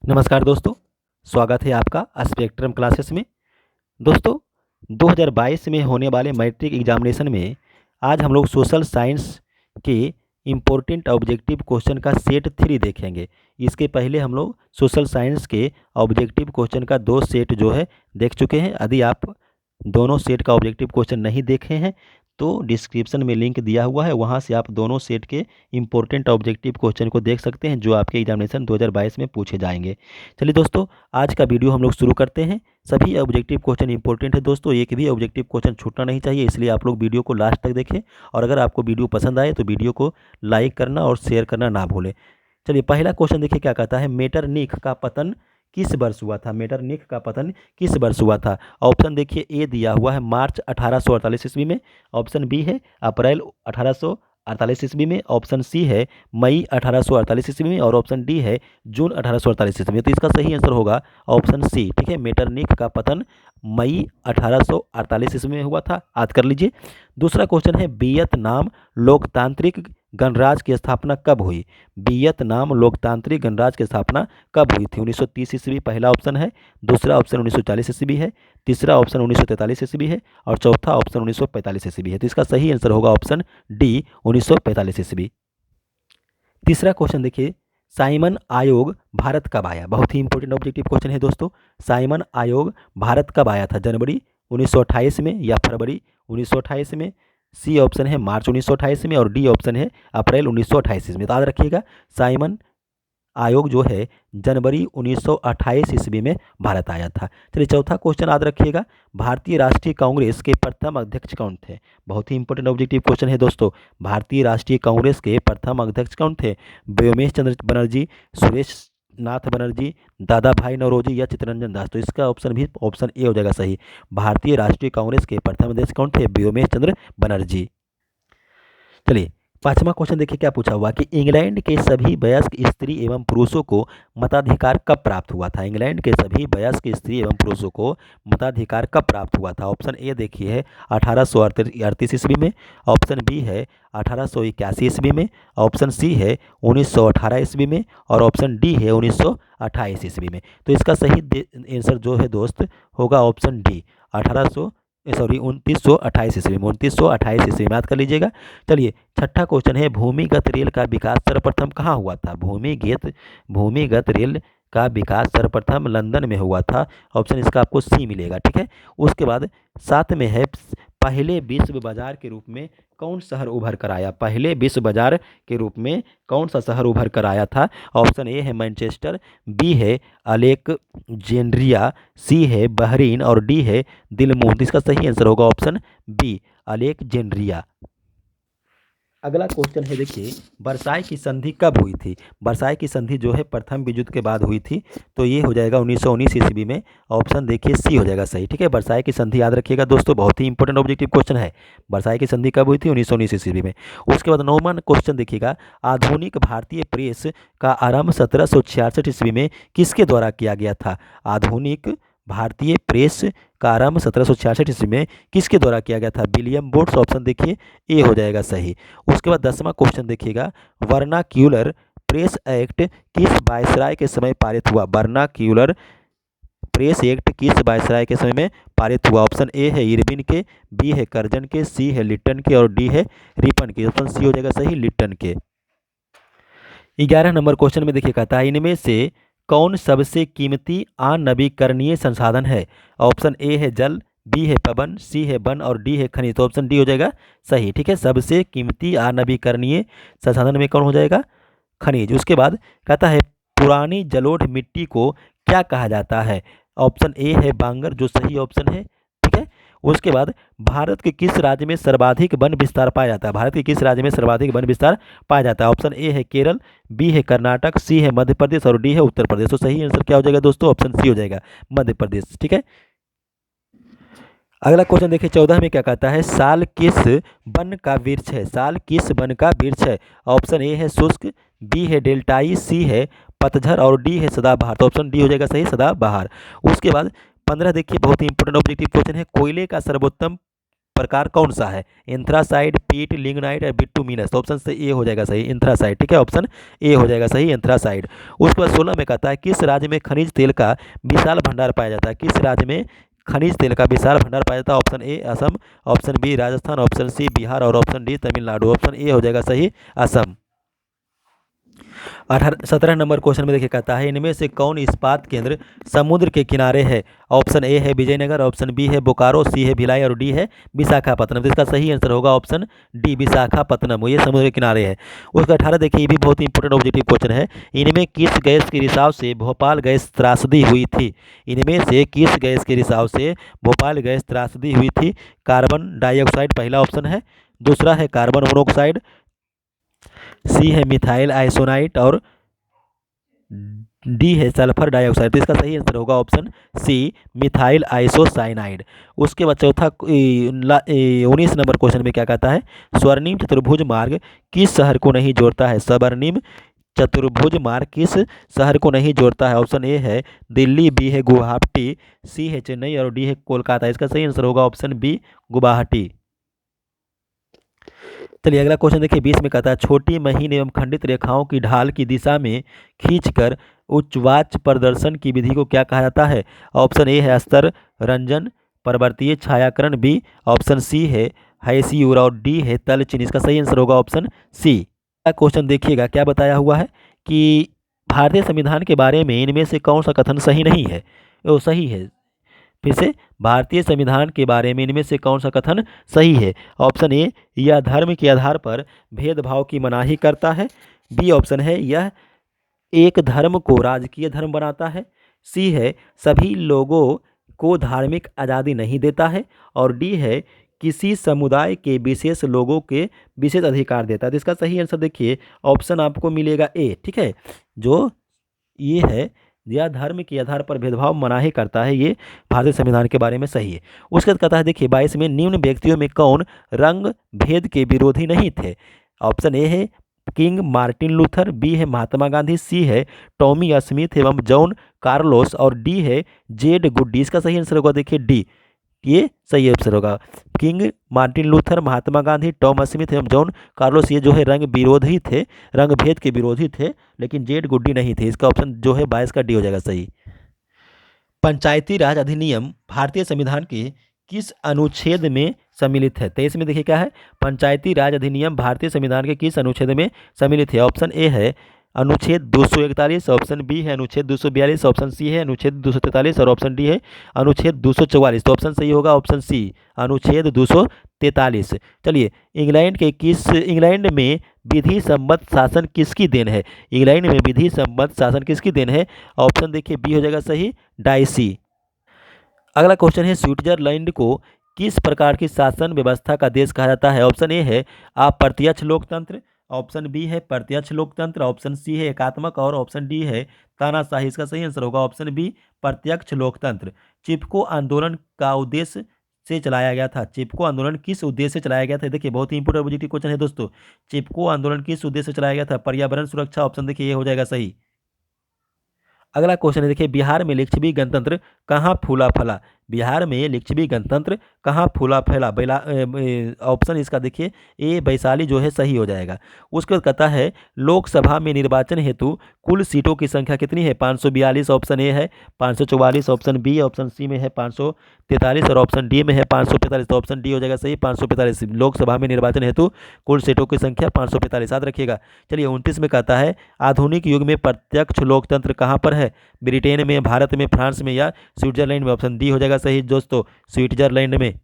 नमस्कार दोस्तों, स्वागत है आपका स्पेक्ट्रम क्लासेस में। दोस्तों, 2022 में होने वाले मैट्रिक एग्जामिनेशन में आज हम लोग सोशल साइंस के इम्पोर्टेंट ऑब्जेक्टिव क्वेश्चन का सेट 3 देखेंगे। इसके पहले हम लोग सोशल साइंस के ऑब्जेक्टिव क्वेश्चन का 2 सेट जो है देख चुके हैं। यदि आप दोनों सेट का ऑब्जेक्टिव क्वेश्चन नहीं देखे हैं तो डिस्क्रिप्शन में लिंक दिया हुआ है, वहां से आप दोनों सेट के इम्पोर्टेंट ऑब्जेक्टिव क्वेश्चन को देख सकते हैं जो आपके एग्जामिनेशन 2022 में पूछे जाएंगे। चलिए दोस्तों, आज का वीडियो हम लोग शुरू करते हैं। सभी ऑब्जेक्टिव क्वेश्चन इंपॉर्टेंट है दोस्तों, एक भी ऑब्जेक्टिव क्वेश्चन छूटना नहीं चाहिए, इसलिए आप लोग वीडियो को लास्ट तक देखें। और अगर आपको वीडियो पसंद आए तो वीडियो को लाइक करना और शेयर करना ना भूलें। चलिए पहला क्वेश्चन देखिए क्या कहता है, मेटरनिख का पतन किस वर्ष हुआ था। मेटरनिख का पतन किस वर्ष हुआ था। ऑप्शन देखिए, ए दिया हुआ है मार्च 1848 ईस्वी में, ऑप्शन बी है अप्रैल 1848 ईस्वी में, ऑप्शन सी है मई 1848 ईस्वी में, और ऑप्शन डी है जून 1848 ईस्वी में। तो इसका सही आंसर होगा ऑप्शन सी। ठीक है, मेटरनिख का पतन मई 1848 ईस्वी में हुआ था, याद कर लीजिए। दूसरा क्वेश्चन है, वियतनाम लोकतांत्रिक गणराज्य की स्थापना कब हुई। वियतनाम लोकतांत्रिक गणराज्य की स्थापना कब हुई थी। 1930 ईस्वी पहला ऑप्शन है, दूसरा ऑप्शन 1940 ईस्वी है, तीसरा ऑप्शन 1943 ईस्वी है, और चौथा ऑप्शन 1945 ईस्वी है। तो इसका सही आंसर होगा ऑप्शन डी 1945 ईस्वी। तीसरा क्वेश्चन देखिए, साइमन आयोग भारत कब आया। बहुत ही इंपॉर्टेंट ऑब्जेक्टिव क्वेश्चन है दोस्तों। साइमन आयोग भारत कब आया था, जनवरी 1928 में या फरवरी 1928 में। सी ऑप्शन है मार्च 1928 में, और डी ऑप्शन है अप्रैल 1928 में। तो याद रखिएगा, साइमन आयोग जो है जनवरी 1928 ईस्वी में भारत आया था। चलिए चौथा क्वेश्चन याद रखिएगा, भारतीय राष्ट्रीय कांग्रेस के प्रथम अध्यक्ष कौन थे। बहुत ही इंपॉर्टेंट ऑब्जेक्टिव क्वेश्चन है दोस्तों। भारतीय राष्ट्रीय कांग्रेस के प्रथम अध्यक्ष कौन थे। व्योमेश चंद्र बनर्जी, सुरेश नाथ बनर्जी, दादा भाई नौरोजी या चित्तरंजन दास। तो इसका ऑप्शन भी ऑप्शन ए हो जाएगा सही। भारतीय राष्ट्रीय कांग्रेस के प्रथम अध्यक्ष कौन थे, व्योमेश चंद्र बनर्जी। चलिए पांचवा क्वेश्चन देखिए क्या पूछा हुआ कि इंग्लैंड के सभी वयस्क स्त्री एवं पुरुषों को मताधिकार कब प्राप्त हुआ था। इंग्लैंड के सभी वयस्क स्त्री एवं पुरुषों को मताधिकार कब प्राप्त हुआ था। ऑप्शन ए देखिए है 1838 ईस्वी में, ऑप्शन बी है 1881 ईस्वी में, ऑप्शन सी है 1918 ईस्वी में, और ऑप्शन डी है 1928 ईस्वी में। तो इसका सही आंसर जो है दोस्त होगा ऑप्शन डी 1928 ईस्वी में, 1928 ईस्वी में, याद कर लीजिएगा। चलिए छठा क्वेश्चन है, भूमिगत रेल का विकास सर्वप्रथम कहाँ हुआ था। भूमिगत रेल का विकास सर्वप्रथम लंदन में हुआ था। ऑप्शन इसका आपको सी मिलेगा। ठीक है, उसके बाद साथ में है, पहले विश्व बाजार के रूप में कौन शहर उभर कर आया। पहले विश्व बाजार के रूप में कौन सा शहर उभर कर आया था। ऑप्शन ए है मैनचेस्टर, बी है अलेक्जेंड्रिया, सी है बहरीन, और डी है दिलमुन। इसका सही आंसर होगा ऑप्शन बी अलेक्जेंड्रिया। अगला क्वेश्चन है देखिए, वर्साई की संधि कब हुई थी। वर्साई की संधि जो है प्रथम विश्व युद्ध के बाद हुई थी, तो ये हो जाएगा 1919 ईस्वी में। ऑप्शन देखिए सी हो जाएगा सही। ठीक है, वर्साई की संधि याद रखिएगा दोस्तों, बहुत ही इंपॉर्टेंट ऑब्जेक्टिव क्वेश्चन है। वर्साई की संधि कब हुई थी, 1919 ईस्वी में। उसके बाद नौवां क्वेश्चन देखिएगा, आधुनिक भारतीय प्रेस का आरंभ 1766 ईस्वी में किसके द्वारा किया गया था। आधुनिक भारतीय प्रेस का आरंभ 1766 ईस्वी में किसके द्वारा किया गया था, विलियम वुड्स। ऑप्शन देखिए ए हो जाएगा सही। उसके बाद 10वां क्वेश्चन देखिएगा, वर्नाक्यूलर प्रेस एक्ट किस वायसराय के समय पारित हुआ। वर्नाक्यूलर प्रेस एक्ट किस वायसराय के समय में पारित हुआ। ऑप्शन ए है इरविन के, बी है कर्जन के, सी है लिट्टन के, और डी है रिपन के। ऑप्शन सी हो जाएगा सही, लिट्टन के। 11 नंबर क्वेश्चन में देखिए कहता है, इनमें से कौन सबसे कीमती अनवीकरणीय संसाधन है। ऑप्शन ए है जल, बी है पवन, सी है वन, और डी है खनिज। तो ऑप्शन डी हो जाएगा सही। ठीक है, सबसे कीमती अनवीकरणीय संसाधन में कौन हो जाएगा, खनिज। उसके बाद कहता है, पुरानी जलोढ़ मिट्टी को क्या कहा जाता है। ऑप्शन ए है बांगर, जो सही ऑप्शन है। ठीक है, उसके बाद भारत के किस राज्य में सर्वाधिक वन विस्तार पाया जाता है। भारत के किस राज्य में सर्वाधिक वन विस्तार पाया जाता है। ऑप्शन ए है केरल, बी है कर्नाटक, सी है मध्य प्रदेश, और डी है उत्तर प्रदेश। तो सही आंसर क्या हो जाएगा दोस्तों, ऑप्शन सी हो जाएगा मध्य प्रदेश। ठीक है, अगला क्वेश्चन देखिए 14 में क्या कहता है, साल किस वन का वृक्ष है। साल किस वन का वृक्ष है। ऑप्शन ए है शुष्क, बी है डेल्टाई, सी है पतझर, और डी है सदाबहार। तो ऑप्शन डी हो जाएगा सही, सदाबहार। उसके बाद 15 देखिए, बहुत ही इंपॉर्टेंट ऑब्जेक्टिव क्वेश्चन है, कोयले का सर्वोत्तम प्रकार कौन सा है? एंथ्रासाइड, पीट, लिग्नाइट और बिटुमिनस। तो ऑप्शन से ए हो जाएगा सही, एंथ्रासाइड। ठीक है, ऑप्शन ए हो जाएगा सही, एंथ्रासाइड। उसके बाद 16 में कहता है किस राज्य में खनिज तेल का विशाल भंडार पाया जाता है? किस राज्य में खनिज तेल का विशाल भंडार पाया जाता है? Option A Assam, option B Rajasthan, option C Bihar और option D Tamil Nadu. Option A हो जाएगा सही, असम। 17 नंबर क्वेश्चन में देखिए कहता है इनमें से कौन इस्पात केंद्र समुद्र के किनारे है? ऑप्शन ए है विजयनगर, ऑप्शन बी है बोकारो, सी है भिलाई और डी है विशाखापत्तनम। तो इसका सही आंसर होगा ऑप्शन डी, विशाखापत्तनम, ये समुद्र के किनारे है। उसका 18 देखिए, ये भी बहुत ही इंपॉर्टेंट ऑब्जेक्टिव क्वेश्चन है। इनमें किस गैस के रिसाव से भोपाल गैस त्रासदी हुई थी? इनमें से किस गैस के रिसाव से भोपाल गैस त्रासदी हुई थी? कार्बन डाइऑक्साइड पहला ऑप्शन है, दूसरा है कार्बन मोनोऑक्साइड, सी है मिथाइल आइसोनाइट और डी है सल्फर डाइऑक्साइड। तो इसका सही आंसर होगा ऑप्शन सी, मिथाइल आइसोसाइनाइड। उसके बाद चौथा 19 नंबर क्वेश्चन में क्या कहता है? स्वर्णिम चतुर्भुज मार्ग किस शहर को नहीं जोड़ता है? स्वर्णिम चतुर्भुज मार्ग किस शहर को नहीं जोड़ता है? ऑप्शन ए है दिल्ली, बी है गुवाहाटी, सी है चेन्नई और डी है कोलकाता। इसका सही आंसर होगा ऑप्शन बी, गुवाहाटी। चलिए अगला क्वेश्चन देखिए, 20 में कहता है छोटी महीन एवं खंडित रेखाओं की ढाल की दिशा में खींचकर उच्चवाच प्रदर्शन की विधि को क्या कहा जाता है? ऑप्शन ए है अस्तर रंजन, परवर्तीय छायाकरण, बी ऑप्शन सी है हैसियूर और डी है तलचिन्ह। इसका सही आंसर होगा ऑप्शन सी। क्वेश्चन देखिएगा क्या बताया हुआ है कि भारतीय संविधान के बारे में इनमें से कौन सा कथन सही नहीं है? वो सही है। फिर से, भारतीय संविधान के बारे में इनमें से कौन सा कथन सही है? ऑप्शन ए, यह धर्म के आधार पर भेदभाव की मनाही करता है, बी ऑप्शन है यह एक धर्म को राजकीय धर्म बनाता है, सी है सभी लोगों को धार्मिक आज़ादी नहीं देता है और डी है किसी समुदाय के विशेष लोगों के विशेष अधिकार देता है। तो इसका सही आंसर देखिए ऑप्शन आपको मिलेगा ए। ठीक है, जो ये है यह धर्म के आधार पर भेदभाव मनाही करता है, ये भारतीय संविधान के बारे में सही है। उसके बाद कहता है देखिए 22 में निम्न व्यक्तियों में कौन रंग भेद के विरोधी नहीं थे? ऑप्शन ए है किंग मार्टिन लूथर, बी है महात्मा गांधी, सी है टॉमी स्मिथ एवं जॉन कार्लोस और डी है जेड गुड्डी। इसका सही आंसर होगा देखिए डी, ये सही आंसर होगा। King Martin Luther, Mahatma Gandhi, Tom Smith एवं जॉन कार्लोस ये जो है रंग विरोधी थे, रंग भेद के विरोधी थे, लेकिन जेड गुड्डी नहीं थे। इसका ऑप्शन जो है 22 का डी हो जाएगा सही। पंचायती राज अधिनियम भारतीय संविधान के किस अनुच्छेद में सम्मिलित है? 23 में देखिए क्या है, पंचायती राज अधिनियम भारतीय संविधान के किस अनुच्छेद में सम्मिलित है? ऑप्शन ए है अनुच्छेद 241, ऑप्शन बी है अनुच्छेद 242, ऑप्शन सी है अनुच्छेद 243 और ऑप्शन डी है अनुच्छेद 244। तो ऑप्शन सही होगा ऑप्शन सी, अनुच्छेद 243। चलिए इंग्लैंड में विधि सम्मत शासन किसकी देन है? इंग्लैंड में विधि सम्मत शासन किसकी देन है? ऑप्शन देखिए बी हो जाएगा सही, डाइसी। अगला क्वेश्चन है स्विट्जरलैंड को किस प्रकार की शासन व्यवस्था का देश कहा जाता है? ऑप्शन ए है अप्रत्यक्ष लोकतंत्र, ऑप्शन बी है प्रत्यक्ष लोकतंत्र, ऑप्शन सी है एकात्मक और ऑप्शन डी है तानाशाही। इसका सही आंसर होगा ऑप्शन बी, प्रत्यक्ष लोकतंत्र। चिपको आंदोलन का उद्देश्य से चलाया गया था? चिपको आंदोलन किस उद्देश्य से चलाया गया था? देखिए बहुत ही इंपोर्टेंट ऑब्जेक्टिव क्वेश्चन है दोस्तों। चिपको आंदोलन किस उद्देश्य से चलाया गया था? पर्यावरण सुरक्षा। ऑप्शन देखिए ये हो जाएगा सही। अगला क्वेश्चन है देखिए बिहार में लिच्छवी गणतंत्र कहाँ फूला फला? बिहार में लिच्छवी गणतंत्र कहाँ फूला फैला? ऑप्शन इसका देखिए ए वैशाली जो है सही हो जाएगा। उसके बाद कहता है लोकसभा में निर्वाचन हेतु कुल सीटों की संख्या कितनी है? 542 ऑप्शन ए है, 544 ऑप्शन बी, ऑप्शन सी में है 543 और ऑप्शन डी में है 545। तो ऑप्शन डी हो जाएगा सही, 545। लोकसभा में निर्वाचन हेतु कुल सीटों की संख्या 545 याद रखिएगा। चलिए 29 में कहता है आधुनिक युग में प्रत्यक्ष लोकतंत्र कहाँ पर है? ब्रिटेन में, भारत में, फ्रांस में या स्विट्जरलैंड में? ऑप्शन डी हो जाएगा सही दोस्तों, स्विट्जरलैंड में।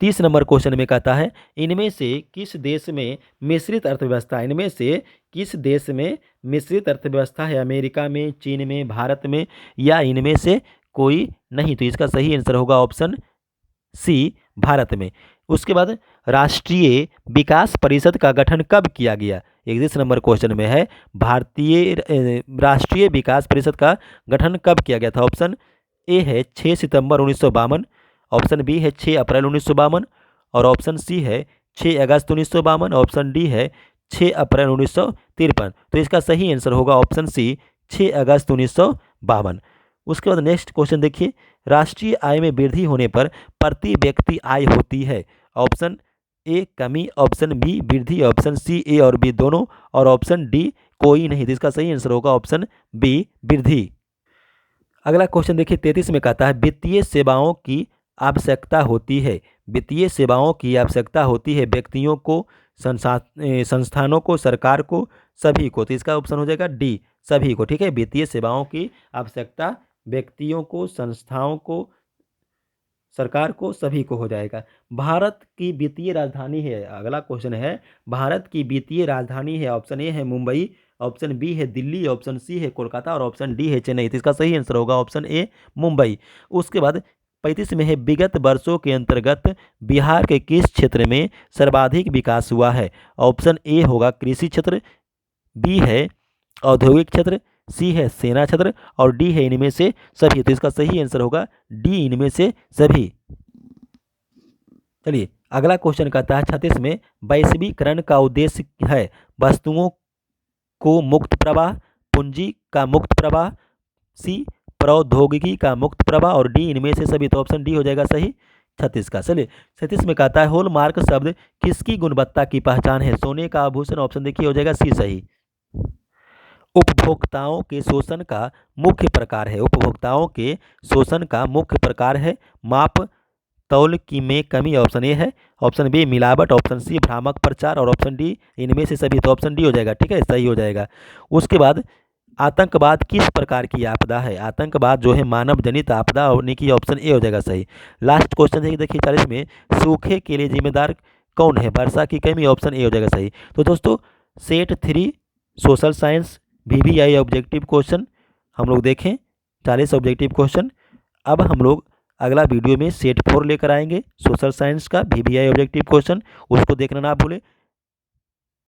30 नंबर क्वेश्चन में कहता है इनमें से किस देश में मिश्रित अर्थव्यवस्था? इनमें से किस देश में मिश्रित अर्थव्यवस्था है? अमेरिका में, चीन में, भारत में या इनमें से कोई नहीं? तो इसका सही आंसर होगा ऑप्शन सी, भारत में। उसके बाद राष्ट्रीय विकास परिषद का गठन कब किया गया? 31 नंबर क्वेश्चन में है भारतीय राष्ट्रीय विकास परिषद का गठन कब किया गया था? ऑप्शन ए है 6 सितंबर 1952, ऑप्शन बी है 6 अप्रैल 1952 और ऑप्शन सी है 6 अगस्त 1952, ऑप्शन डी है 6 अप्रैल 1953। तो इसका सही आंसर होगा ऑप्शन सी, 6 अगस्त 1952। उसके बाद नेक्स्ट क्वेश्चन देखिए, राष्ट्रीय आय में वृद्धि होने पर प्रति व्यक्ति आय होती है। ऑप्शन ए कमी, ऑप्शन बी वृद्धि, ऑप्शन सी ए और बी दोनों, और ऑप्शन डी कोई नहीं। तो इसका सही आंसर होगा ऑप्शन बी वृद्धि। अगला क्वेश्चन देखिए 33 में कहता है वित्तीय सेवाओं की आवश्यकता होती है। वित्तीय सेवाओं की आवश्यकता होती है व्यक्तियों को, संस्थानों को, सरकार को, सभी को। तो इसका ऑप्शन हो जाएगा डी सभी को। ठीक है, वित्तीय सेवाओं की आवश्यकता व्यक्तियों को, संस्थाओं को, सरकार को, सभी को हो जाएगा। भारत की वित्तीय राजधानी है, अगला क्वेश्चन है भारत की वित्तीय राजधानी है। ऑप्शन ए है मुंबई, ऑप्शन बी है दिल्ली, ऑप्शन सी है कोलकाता और ऑप्शन डी है चेन्नई। तो इसका सही आंसर होगा ऑप्शन ए मुंबई। उसके बाद 35 में है विगत वर्षों के अंतर्गत बिहार के किस क्षेत्र में सर्वाधिक विकास हुआ है। ऑप्शन ए होगा कृषि क्षेत्र, बी है औद्योगिक क्षेत्र, सी है सेना क्षेत्र और डी है इनमें से सभी। तो इसका सही आंसर होगा डी इनमें से सभी। चलिए अगला क्वेश्चन कहता है 36 में वैश्वीकरण का उद्देश्य है वस्तुओं को मुक्त प्रवाह, पूंजी का मुक्त प्रवाह, सी प्रौद्योगिकी का मुक्त प्रवाह और डी इनमें से सभी। तो ऑप्शन डी हो जाएगा सही 36 का। चलिए 37 में कहता है हॉलमार्क शब्द किसकी गुणवत्ता की पहचान है। सोने का आभूषण, ऑप्शन देखिए हो जाएगा सी सही। उपभोक्ताओं के शोषण का मुख्य प्रकार है, उपभोक्ताओं के शोषण का मुख्य प्रकार है माप तौल की में कमी, ऑप्शन ए है, ऑप्शन बी मिलावट, ऑप्शन सी भ्रामक प्रचार और ऑप्शन डी इनमें से सभी। तो ऑप्शन डी हो जाएगा। ठीक है, सही हो जाएगा। उसके बाद आतंकवाद किस प्रकार की आपदा है। आतंकवाद जो है मानव जनित आपदा होने की, ऑप्शन ए हो जाएगा सही। लास्ट क्वेश्चन है देखिए 40 में सूखे के लिए जिम्मेदार कौन है। वर्षा की कमी, ऑप्शन ए हो जाएगा सही। तो दोस्तों set 3 social science VBI objective question हम लोग देखें, 40 ऑब्जेक्टिव क्वेश्चन। अब हम लोग अगला वीडियो में सेट 4 लेकर आएंगे सोशल साइंस का VBI ऑब्जेक्टिव क्वेश्चन, उसको देखना ना भूलें।